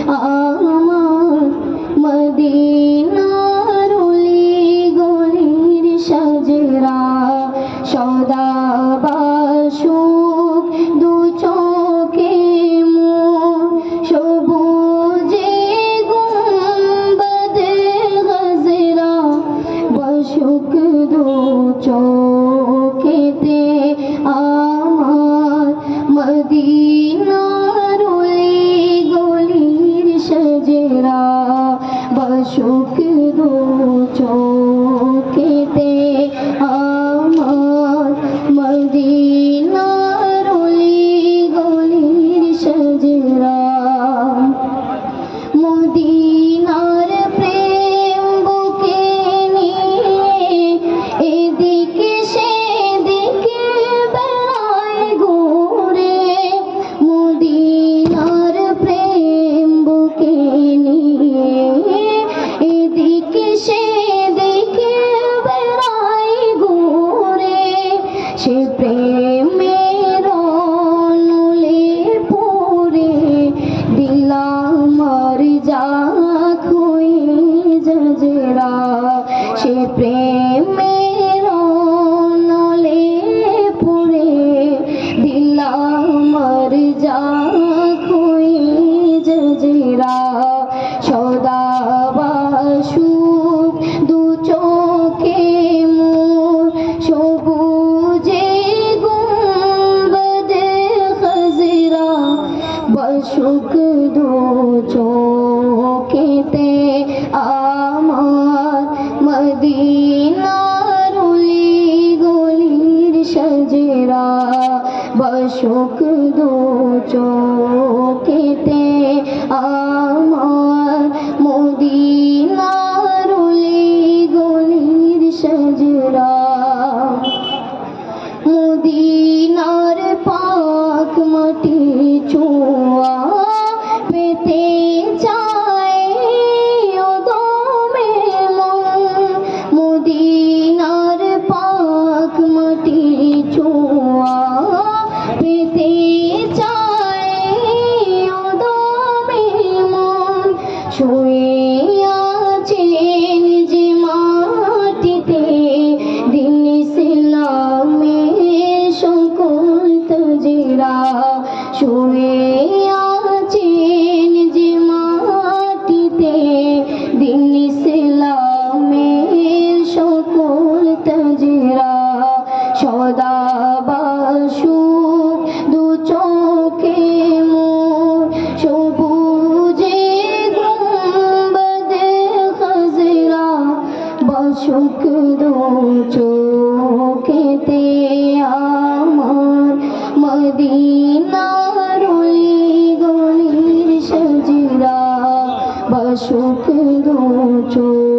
আমার মদিনার অলি গলির সাজরা সদা বাসুক দু চোখে মোর সবুজে গুম্বদে গজরা বাসুক দু চোখেতে আমার মদিনার অলি গলির সাজরা বাসুক দু চোখেতে আমার মদিনার অলি গলির সাজরা মদিনার প্রেম বুকে নিয়ে এদিকে সেদিকে বেড়ায় ঘুরে মদিনার প্রেম বুকে নিয়ে এদিকে সেদিকে বেড়ায় ঘুরে সে প্রেমের নলে পড়ে দিলাম আর যা খুঁয়ে জজরা সে প্রেমের নলে পড়ে দিলাম আর যা খুঁয়ে জজরা সদা বাসুক দু চোখে মোর সবুজে গুম্বদে খজরা বাসুক দু চোখেতে আমার মদিনার অলি গলির সাজরা বাসুক দু চোখেতে আমার মদিনার অলি গলির সাজরা মদিনার পাক মাটি ছোঁয়া পেতে চায় ও দমে মন মদিনার পাক মাটি ছোঁয়া পেতে চায় ও দমে মন শুয়ে আছেন যে মাটিতে দিন ইসলামের সকল তাজরা শুয়ে আছেন যে মাটিতে দিন ইসলামের সকল তাজরা সদা বাসুক দু চোখে মোর সবুজে গুম্বদে খজরা বাসুক দু চোখেতে আমার মদিনার অলি গলির সাজরা বাসুক দু চোখ